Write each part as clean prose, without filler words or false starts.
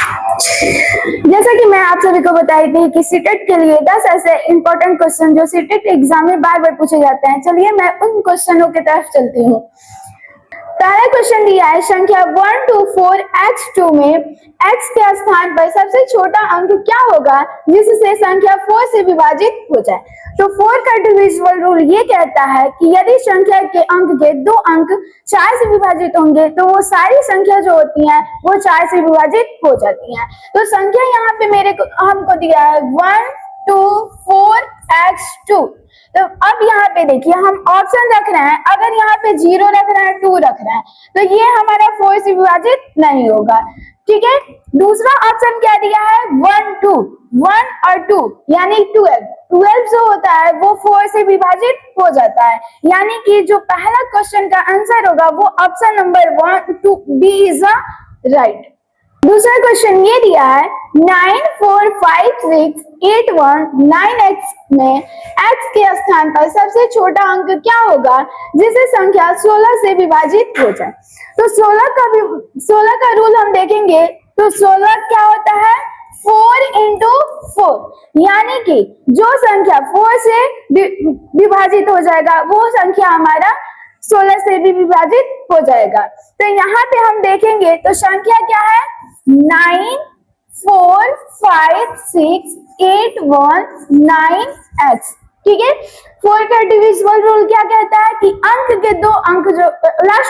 जैसा कि मैं आप सभी को बताई थी कि सीटेट के लिए 10 ऐसे इंपॉर्टेंट क्वेश्चन जो सीटेट एग्जाम में बार बार पूछे जाते हैं, चलिए मैं उन क्वेश्चनों की तरफ चलती हूँ। पहला क्वेश्चन दिया है, संख्या 1 to 4 x2 में x के स्थान पर सबसे छोटा अंक क्या होगा जिससे संख्या 4 से विभाजित हो जाए। तो 4 का डिविजिबल रूल ये कहता है कि यदि संख्या के अंक के 2 अंक 4 से विभाजित होंगे तो वो सारी संख्या जो होती हैं वो 4 से विभाजित हो जाती हैं। तो संख्या यहाँ पे हमको दिया है 1 2 4 x2। तो अब यहाँ पे देखिए हम ऑप्शन रख रहे हैं, अगर यहाँ पे 0 रख रहे हैं 2 रख रहे हैं तो ये हमारा 4 से विभाजित नहीं होगा। ठीक है, दूसरा ऑप्शन क्या दिया है 1 2, 1 और 2 यानी 12 जो होता है वो 4 से विभाजित हो जाता है, यानी कि जो पहला क्वेश्चन का आंसर होगा वो option number 1 2 B is the right. दूसरा क्वेश्चन ये दिया है 9 4 5 6 8 1 9x में x के स्थान पर सबसे छोटा अंक क्या होगा जिसे संख्या 16 से विभाजित हो जाए। तो 16 का रूल हम देखेंगे तो 16 क्या होता है 4 into 4, यानी कि जो संख्या 4 से विभाजित हो जाएगा वो संख्या हमारा 16 से भी विभाजित हो जाएगा। तो यहाँ पे हम देखेंगे तो संख्या क्या है 9 4 5 6 8 1 9x। ठीक है, 4 का डिविजिबल रूल क्या कहता है कि लास्ट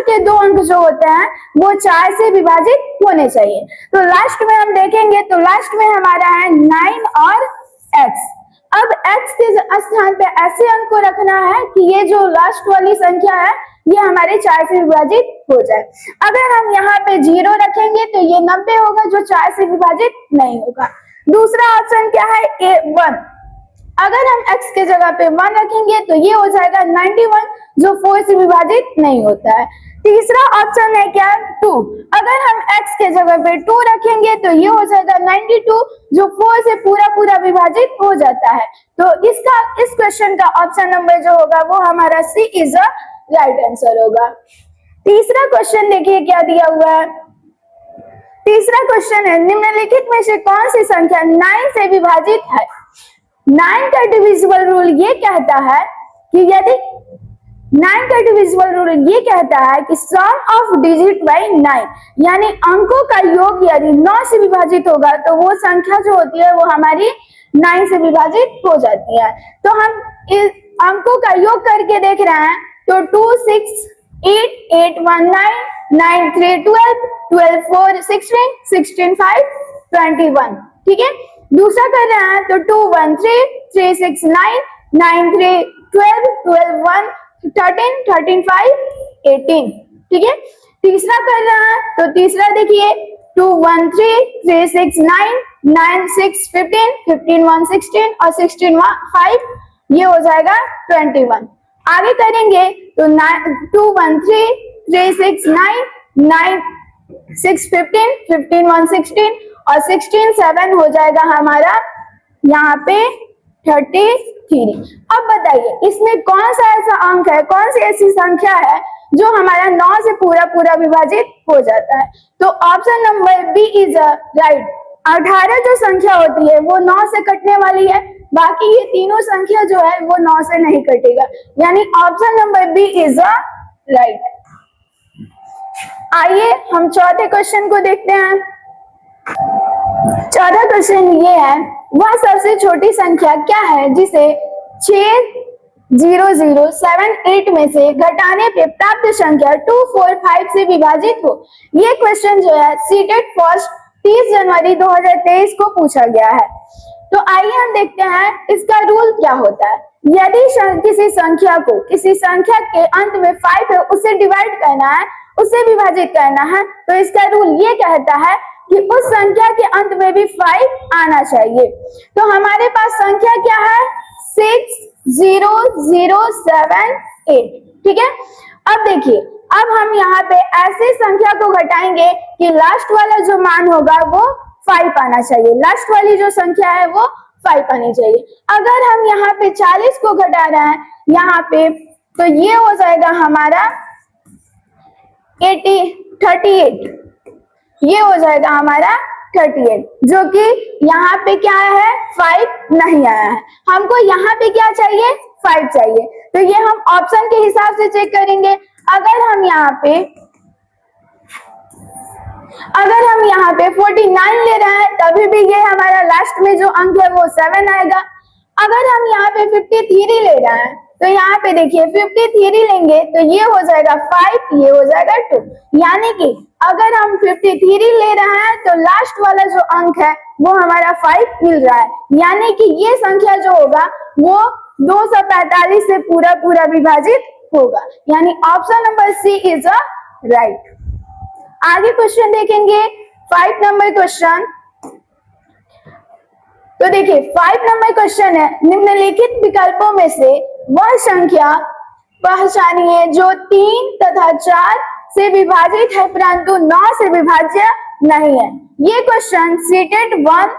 के दो अंक जो होते हैं वो 4 से विभाजित होने चाहिए। तो लास्ट में हम देखेंगे तो लास्ट में हमारा है 9 और x। अब x के स्थान पे ऐसे अंक को रखना है कि ये जो लास्ट वाली संख्या है ये हमारे 4 से विभाजित हो जाए। अगर हम यहाँ पे 0 रखेंगे तो ये 90 होगा जो 4 से विभाजित नहीं होगा। दूसरा ऑप्शन क्या है 1, अगर हम x के जगह पे 1 रखेंगे तो ये हो जाएगा 91 जो 4 से विभाजित नहीं होता है। तीसरा ऑप्शन है क्या 2, अगर हम x के जगह पे 2 रखेंगे तो ये हो जाएगा 92 जो 4 से पूरा विभाजित हो जाता है। तो इस क्वेश्चन का ऑप्शन नंबर जो होगा वो हमारा सी इज अ राइट आंसर होगा। तीसरा क्वेश्चन देखिए क्या दिया हुआ है। तीसरा क्वेश्चन है निम्नलिखित में से कौन सी संख्या 9 से विभाजित है। 9 का डिविजिबल रूल ये कहता है कि यदि 9 का डिविजिबल रूल ये कहता है कि सम ऑफ डिजिट बाय 9, यानी अंकों का योग यदि 9 से विभाजित होगा तो वो संख्या जो होती है वो हमारी 9 से विभाजित हो जाती है। तो हम इस अंकों का योग करके देख रहे हैं तो 2 6 8 8 1 9 9 3 12 12 4 16 16 5 21। ठीक है, दूसरा कर रहे हैं तो 2 1 3 3 6 9 9 3 12 12 1 13 13 5 18। ठीक है, तीसरा कर रहे हैं तो तीसरा देखिए 2 1 3 3 6 9 9 6 15 15 1 16 और 16 5 ये हो जाएगा 21। आगे करेंगे तो 2 1 3 3 6 9 9 6 15 15 1 16 और 16 7 हो जाएगा हमारा यहाँ पे 33। अब बताइए इसमें कौन सा ऐसा अंक है, कौन सी ऐसी संख्या है जो हमारा 9 से पूरा विभाजित हो जाता है। तो option number B is right. 18 जो संख्या होती है वो 9 से कटने वाली है, बाकी ये तीनों संख्या जो है वो 9 से नहीं कटेगा, यानी option number B is right. आइए हम चौथे क्वेश्चन को देखते हैं। चौथा क्वेश्चन ये है वह सबसे छोटी संख्या क्या है जिसे 60078 में से घटाने पे प्राप्त संख्या 245 से विभाजित हो। ये क्वेश्चन जो है सीटेट फर्स्ट 30 जनवरी 2023 को पूछा गया है। तो आइए हम देखते हैं इसका रूल क्या होता है। यदि किसी संख्या के अंत में 5 है उसे डिवाइड करना है, उसे विभाजित करना है, तो इसका रूल ये कहता है कि उस संख्या के अंत में भी 5 आना चाहिए। तो हमारे पास संख्या क्या है 60078। ठीक है, अब देखिए अब हम यहाँ पे ऐसे संख्या को घटाएंगे कि लास्ट वाला जो मान होगा वो 5 आना चाहिए, लास्ट वाली जो संख्या है वो 5 आनी चाहिए। अगर हम यहाँ पे 40 को घटा रहे हैं यहाँ पे तो ये हो जाएगा हमारा 38, ये हो जाएगा हमारा 38, जो कि यहाँ पे क्या है 5 नहीं आया है, हमको यहाँ पे क्या चाहिए 5 चाहिए। तो ये हम ऑप्शन के हिसाब से चेक करेंगे। अगर हम यहाँ पे 49 ले रहे हैं तभी भी ये हमारा लास्ट में जो अंक है वो 7 आएगा। अगर हम यहाँ पे 53 ले रहे हैं तो यहाँ पे देखिए 53 लेंगे तो ये हो जाएगा 5, ये हो जाएगा 2, यानी कि अगर हम 53 ले रहे हैं तो लास्ट वाला जो अंक है वो हमारा 5 मिल रहा है, यानी कि ये संख्या जो होगा वो 245 से पूरा पूरा विभाजित होगा, यानी option number C is uh right. आगे क्वेश्चन देखेंगे 5 नंबर क्वेश्चन। तो देखिए 5 नंबर क्वेश्चन है, निम्नलिखित विकल्पों में से वह संख्या पहचानिए जो 3 तथा 4 से विभाजित है परंतु 9 से विभाज्य नहीं है। ये क्वेश्चन सीटेट 1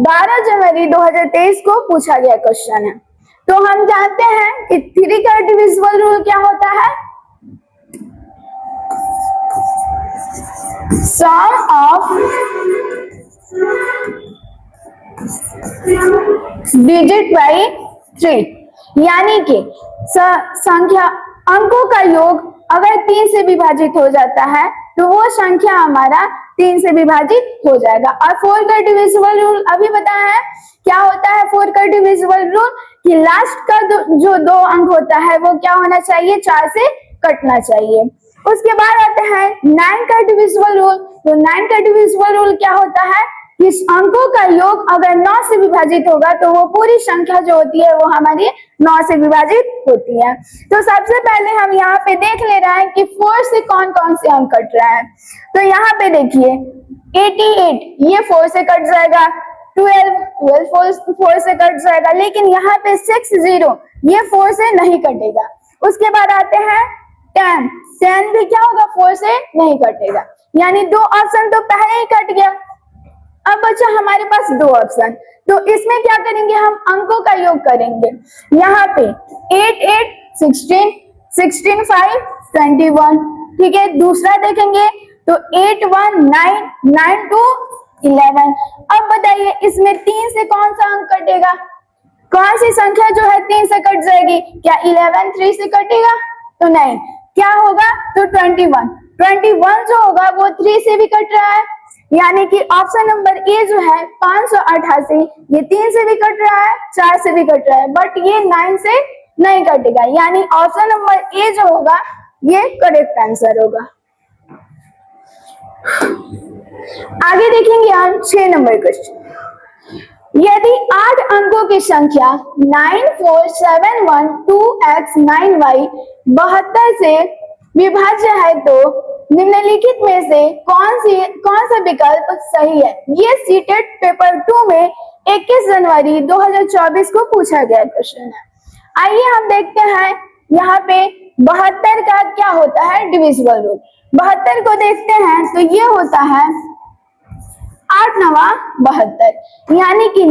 12 जनवरी 2023 को पूछा गया क्वेश्चन है। तो हम जानते हैं कि 3 का डिविजिबल रूल क्या होता है, सम ऑफ डिजिट बाई 3, यानी कि संख्या अंकों का योग अगर 3 से विभाजित हो जाता है तो वो संख्या हमारा 3 से विभाजित हो जाएगा। और 4 का डिविजिबल रूल अभी बताया है, क्या होता है 4 का डिविजिबल रूल कि लास्ट का जो 2 अंक होता है वो क्या होना चाहिए 4 से कटना चाहिए। उसके बाद आता है 9 का डिविजिबल रूल। तो 9 का डिविजिबल रूल क्या होता है कि अंकों का योग अगर 9 से विभाजित होगा तो वो पूरी संख्या जो होती है वो हमारी 9 से विभाजित होती है। तो सबसे पहले हम यहाँ पे देख ले रहे हैं कि 4 से कौन कौन से अंक कट रहा है। तो यहाँ पे देखिए 88 ये 4 से कट जाएगा, 12 4 से कट जाएगा, लेकिन यहाँ पे 60 ये 4 से नहीं कटेगा। उसके बाद आते हैं 10 भी क्या होगा 4 से नहीं कटेगा, यानी 2 ऑप्शन तो पहले ही कट गया। अब बचा हमारे पास 2 ऑप्शन, तो इसमें क्या करेंगे हम अंकों का योग करेंगे। यहाँ पे 8 8 16 16 5 21, ठीक है। दूसरा देखेंगे तो 8 1 9 9 2 11। अब बताइए इसमें 3 से कौन सा अंक कटेगा, कौन सी संख्या जो है 3 से कट जाएगी, क्या 11 3 से कटेगा, तो नहीं, क्या होगा तो 21 जो होगा वो 3 से भी कट रहा है, यानी कि ऑप्शन नंबर ए जो है 588 ये 3 से भी कट रहा है 4 से भी कट रहा है, बट ये 9 से नहीं कटेगा, यानी ऑप्शन नंबर ए जो होगा ये करेक्ट आंसर होगा। आगे देखेंगे हम 6 नंबर क्वेश्चन। यदि 8 अंकों की संख्या 94712x9y 72 से विभाज्य है तो निम्नलिखित में से कौन सा विकल्प सही है। ये सीटेट पेपर 2 में 21 जनवरी 2024 को पूछा गया क्वेश्चन है। आइए हम देखते हैं यहाँ पे 72 का क्या होता है डिविजिबल रूल। 72 को देखते हैं तो ये होता है 8 9 72, यानी कि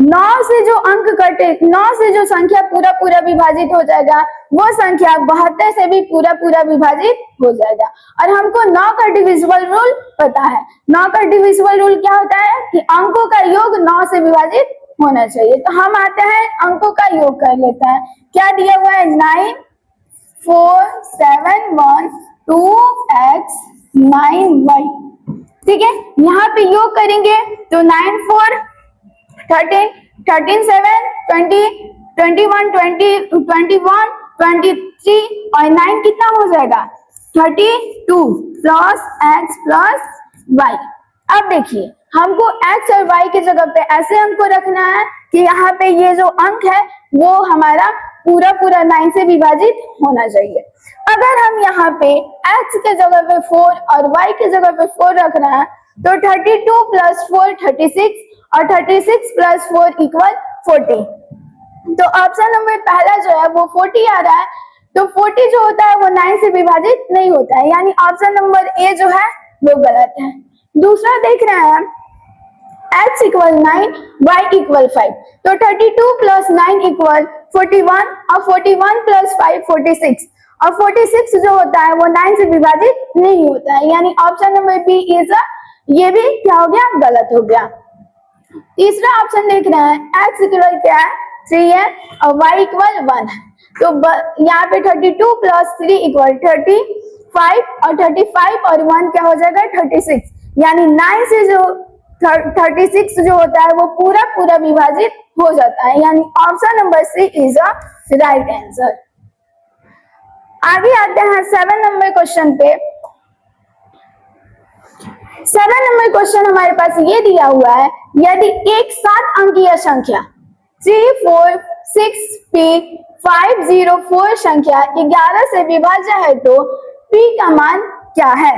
9 से जो अंक कटे, 9 से जो संख्या पूरा पूरा विभाजित हो जाएगा वो संख्या 72 से भी पूरा पूरा विभाजित हो जाएगा। और हमको 9 का डिविजिबल रूल पता है। 9 का डिविजिबल रूल क्या होता है कि अंकों का योग 9 से विभाजित होना चाहिए। तो हम आते हैं अंकों का योग कर लेते हैं। क्या दिया हुआ है 9 4 7 1 2x 9y, ठीक है। यहाँ पे योग करेंगे तो 9 4 13 13 7 20 21 20 21 23 और 9 कितना हो जाएगा 32 प्लस x प्लस y। अब देखिए हमको x और y की जगह पे ऐसे अंक को रखना है कि यहाँ पे ये जो अंक है वो हमारा पूरा पूरा 9 से विभाजित होना चाहिए। अगर हम यहाँ पे x के जगह पे 4 और y के जगह पे 4 रख रहे हैं तो 32 प्लस 4 36 और 36 प्लस 4 इक्वल 40। तो ऑप्शन नंबर पहला जो है वो 40 आ रहा है। तो 40 जो होता है वो 9 से विभाजित नहीं होता है, यानी ऑप्शन नंबर ए जो है वो गलत है। दूसरा देख रहे हैं x इक्वल 9 y इक्वल 5, तो 32 प्लस 9 इक्वल 41 और 41 प्लस 5 46 और 46 जो होता है वो 9 से विभाजित नहीं होता है, यानी option number B is uh ये भी क्या हो गया, गलत हो गया। तीसरा ऑप्शन देख रहे हैं, x इक्वल क्या है, 3 है और y इक्वल 1 है। तो यहाँ पे 32 प्लस 3 इक्वल 35 और 35 और 1 क्या हो जाएगा 36, यानी 9 से जो 36 जो होता है वो पूरा पूरा विभाजित हो जाता है, यानी option number C is uh right answer. आगे आते हैं 7 नंबर क्वेश्चन पे। 7 नंबर क्वेश्चन हमारे पास ये दिया हुआ है, यदि एक 7 अंकीय संख्या 346P504 संख्या 11 से विभाज्य है तो P का मान क्या है।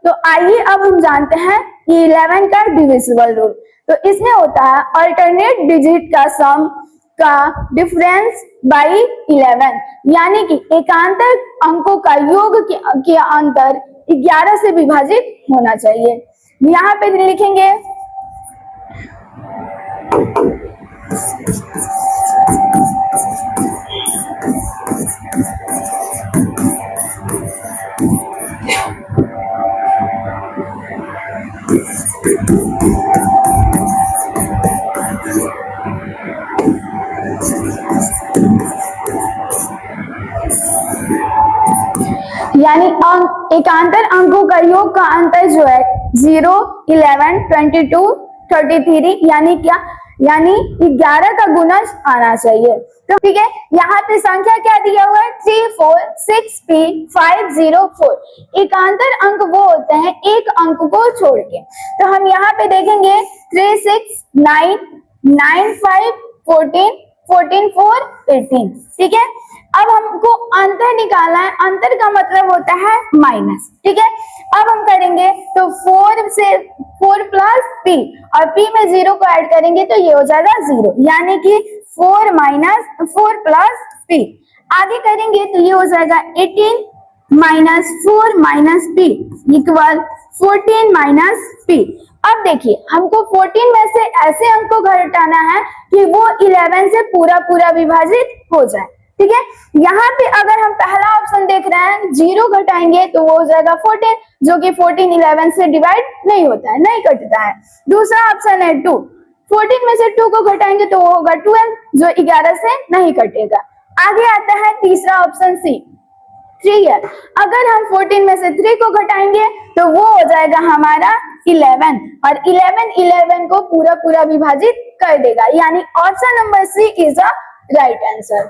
तो आइए अब हम जानते हैं कि 11 का डिविजिबल रूल। तो इसमें होता है अल्टरनेट डिजिट का सम का डिफरेंस बाई 11, यानी कि एकांतर अंकों का योग के अंतर 11 से विभाजित होना चाहिए। यहाँ पे लिखेंगे यानी एकांतर अंकों का योग का अंतर जो है 0, 11, 22, 33, यानी क्या, यानी 11 का गुणज आना चाहिए। तो ठीक है, यहाँ पे संख्या क्या दिया हुआ है 346P504। एकांतर अंक वो होते हैं एक अंक को छोड़ के। तो हम यहाँ पे देखेंगे 3, 6, 9, 9, 5, 14, 14, 4, 18। ठीक है, अब हमको अंतर निकालना है, अंतर का मतलब होता है माइनस। ठीक है, अब हम करेंगे तो 4 प्लस P और P में 0 को ऐड करेंगे तो ये हो जाएगा 0, यानी कि 4 प्लस P। आगे करेंगे तो ये हो जाएगा 18 minus 4 minus P equal 14 minus P। अब देखिए हमको 14 में से ऐसे अंक को घटाना है कि वो 11 से पूरा पूरा विभाजित हो जाए। ठीक है, यहाँ पे अगर हम पहला ऑप्शन देख रहे हैं 0 घटाएंगे तो वो हो जाएगा 14, जो कि 14 11 से डिवाइड नहीं होता है, नहीं कटता है। दूसरा ऑप्शन है 2, 14 में से 2 को घटाएंगे तो वो होगा 12, जो 11 से नहीं कटेगा। आगे आता है तीसरा ऑप्शन सी, 3 है। अगर हम 14 में से 3 को घटाएंगे तो वो हो जाएगा हमारा 11 और 11 को पूरा पूरा विभाजित कर देगा, यानी option number C is uh right answer.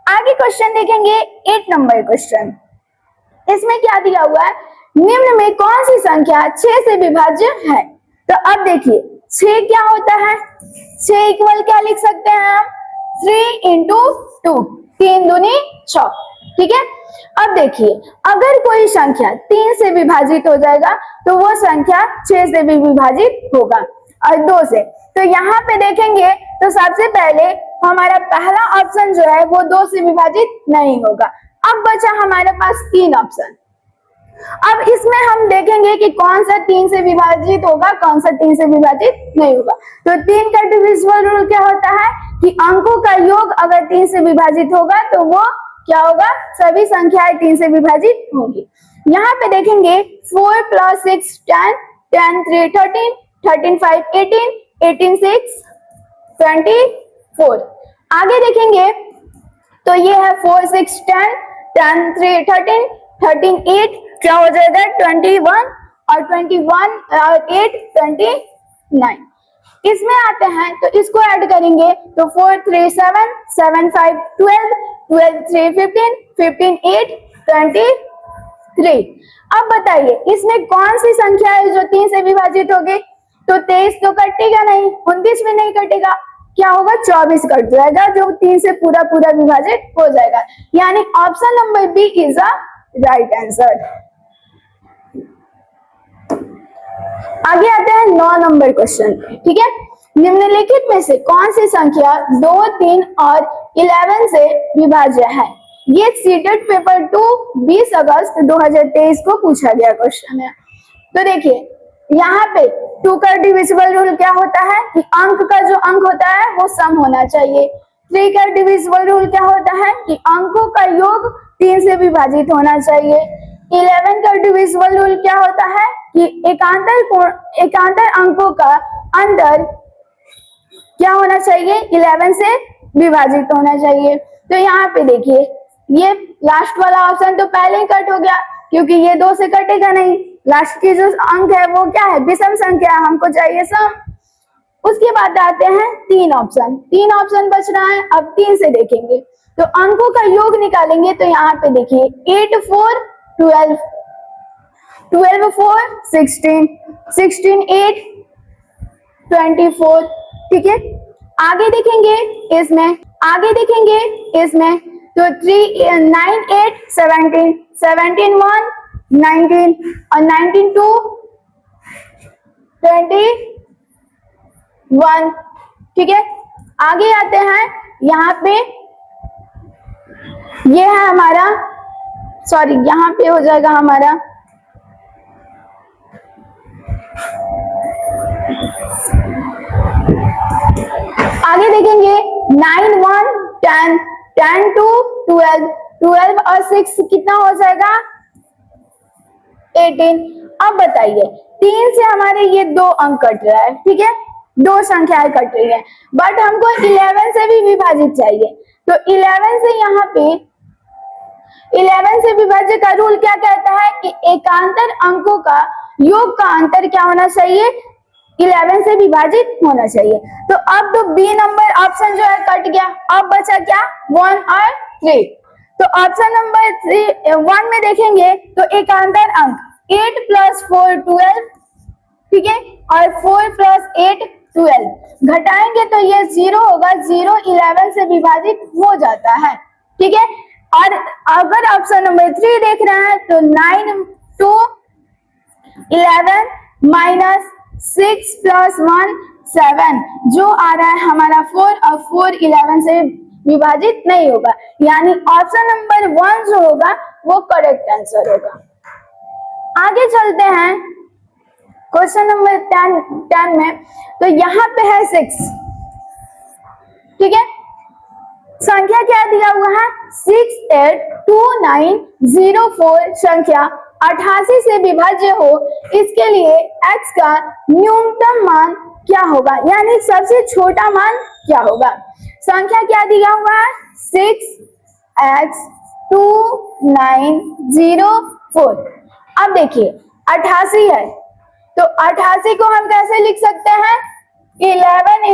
आगे क्वेश्चन देखेंगे 8 नंबर क्वेश्चन। इसमें क्या दिया हुआ है, निम्न में कौन सी संख्या 6 से विभाज्य है। तो अब देखिए 6 क्या होता है, 6 इक्वल क्या लिख सकते हैं हम, 3 इंटू 2, 3 दूनी 6। ठीक है, अब देखिए अगर कोई संख्या 3 से विभाजित हो जाएगा तो वो संख्या 6 से भी विभाजित होगा और 2 से। तो यहाँ पे देखेंगे तो सबसे पहले हमारा पहला ऑप्शन जो है वो 2 से विभाजित नहीं होगा। अब बचा हमारे पास 3 ऑप्शन। अब इसमें हम देखेंगे कि कौन सा 3 से विभाजित होगा, कौन सा 3 से विभाजित नहीं होगा। तो 3 का डिविजिबल रूल क्या होता है कि अंकों का योग अगर 3 से विभाजित होगा तो वो क्या होगा, सभी संख्याएं 3 से विभाजित होंगी। यहाँ पे देखेंगे 4 प्लस 6 10, 10 3 13, 13 5 18, 18 6 24। आगे देखेंगे तो ये है 4 6 10, 10 3 13, 13 8, क्या हो जाएगा 21 और 21 और 8 29। इसमें आते हैं तो इसको ऐड करेंगे तो 4 3 7, 7 5 12, 12 3 15, 15 8 23। अब बताइए इसमें कौन सी संख्या है जो 3 से विभाजित होगी। तो 23 तो कटेगा नहीं, 29 में नहीं कटेगा, क्या होगा 24 कट जाएगा, जो 3 से पूरा पूरा विभाजित हो जाएगा, यानी option number B is uh right answer. आगे आते हैं 9 नंबर क्वेश्चन। ठीक है, निम्नलिखित में से कौन सी संख्या 2, 3 और 11 से विभाज्य है। ये सीटेट पेपर 2 20 अगस्त 2023 को पूछा गया क्वेश्चन है। तो देखिए यहाँ पे 2 का डिविजिबल रूल क्या होता है कि अंक का जो अंक होता है वो सम होना चाहिए। 3 का डिविजिबल रूल क्या होता है कि अंकों का योग 3 से विभाजित होना चाहिए। 11 का डिविजिबल रूल क्या होता है कि एकांतर अंकों का अंतर क्या होना चाहिए, 11 से विभाजित होना चाहिए। तो यहाँ पे देखिए ये लास्ट वाला ऑप्शन तो पहले ही कट हो गया, क्योंकि ये 2 से कटेगा नहीं। लास्ट की जो अंक है वो क्या है, विषम संख्या, हमको चाहिए सम। उसके बाद आते हैं 3 ऑप्शन बच रहा है। अब 3 से देखेंगे तो अंकों का योग निकालेंगे। तो यहाँ पे देखिए 8 4 12, 12 4 16, 16 8 24, ठीक है। आगे देखेंगे इसमें तो 3 9 8 17, 17 1 19 और 19 2 21, ठीक है। आगे आते हैं यहाँ पे, ये है हमारा, सॉरी यहाँ पे हो जाएगा हमारा आगे देखेंगे 9 1 10, 10 2 12, 12 और 6 कितना हो जाएगा 18। अब बताइए 3 से हमारे ये 2 अंक कट रहा है, ठीक है, 2 संख्याएं कट रही है, बट हमको 11 से भी विभाजित चाहिए। तो 11 से यहाँ पे 11 से विभाज्य का रूल क्या कहता है कि एकांतर अंकों का योग का अंतर क्या होना चाहिए, 11 से विभाजित होना चाहिए। तो अब तो बी नंबर ऑप्शन जो है कट गया, अब बचा क्या 1 और 3। तो ऑप्शन नंबर 1 में देखेंगे तो एकांतर अंक 8 + 4 12, ठीक है, और 4 + 8 12, घटाएंगे तो ये 0 होगा, 0 11 से विभाजित हो जाता है, ठीक है। और अगर ऑप्शन नंबर 3 देख रहे हैं तो 9 2 11 माइनस 6 + 1 7, जो आ रहा है हमारा 4, और 4 11 से विभाजित नहीं होगा, यानी ऑप्शन नंबर 1 जो होगा वो करेक्ट आंसर होगा। आगे चलते हैं क्वेश्चन नंबर 10 में। तो यहाँ पे है 6, ठीक है, संख्या क्या दिया हुआ है 682904, संख्या 88 से विभाज्य हो, इसके लिए x का न्यूनतम मान क्या होगा, यानी सबसे छोटा मान क्या होगा। संख्या क्या दिया हुआ है 6x2904। अब देखिए 88 है, तो 88 को हम कैसे लिख सकते हैं 11 ×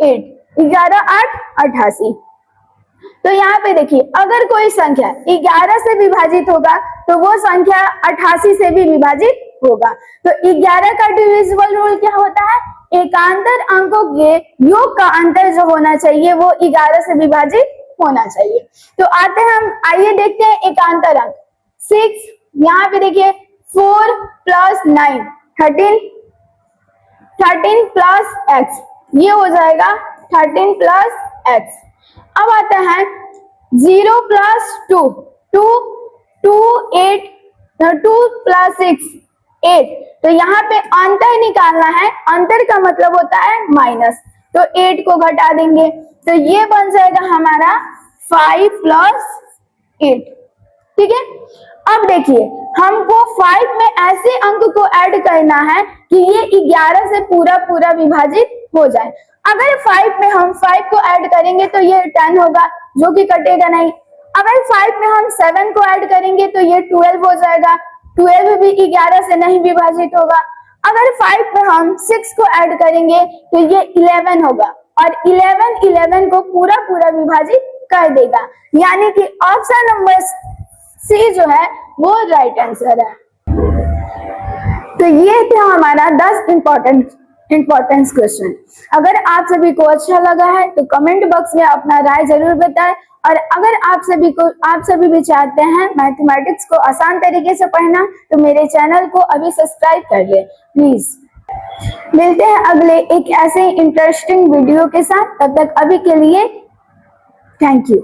8, 11 8 88। तो यहाँ पे देखिए अगर कोई संख्या 11 से विभाजित होगा तो वो संख्या 88 से भी विभाजित होगा। तो 11 का डिविजिबल रूल क्या होता है, एकांतर अंकों के योग का अंतर जो होना चाहिए वो 11 से विभाजित होना चाहिए। तो आते हैं हम, आइए देखते हैं एकांतर अंक 6, यहाँ पे देखिए 4 + 9 13, 13 + x, ये हो जाएगा 13 + x। अब आता है 0 + 2 2 2 8, 2 + 6 8, तो यहाँ पे अंतर निकालना है, अंतर का मतलब होता है माइनस, तो 8 को घटा देंगे तो ये बन जाएगा हमारा 5 + 8, ठीक है। अब देखिए हमको 5 में ऐसे अंक को ऐड करना है कि ये 11 से पूरा विभाजित हो जाए। अगर 5 में हम 5 को ऐड करेंगे तो ये 10 होगा, जो कि कटेगा नहीं। अगर 5 में हम 7 को ऐड करेंगे तो ये 12 हो जाएगा, 12 भी 11 से नहीं विभाजित होगा। अगर 5 में हम 6 को ऐड करेंगे तो ये 11 होगा, और 11 को पूरा विभाजित कर देगा, यानी कि ऑप्शन नंबर सी जो है वो राइट आंसर है। तो ये था हमारा 10 इंपॉर्टेंस क्वेश्चन। अगर आप सभी को अच्छा लगा है तो कमेंट बॉक्स में अपना राय जरूर बताएं, और अगर आप सभी भी चाहते हैं मैथमेटिक्स को आसान तरीके से पढ़ना तो मेरे चैनल को अभी सब्सक्राइब कर ले प्लीज। मिलते हैं अगले एक ऐसे इंटरेस्टिंग वीडियो के साथ, तब तक अभी के लिए थैंक यू।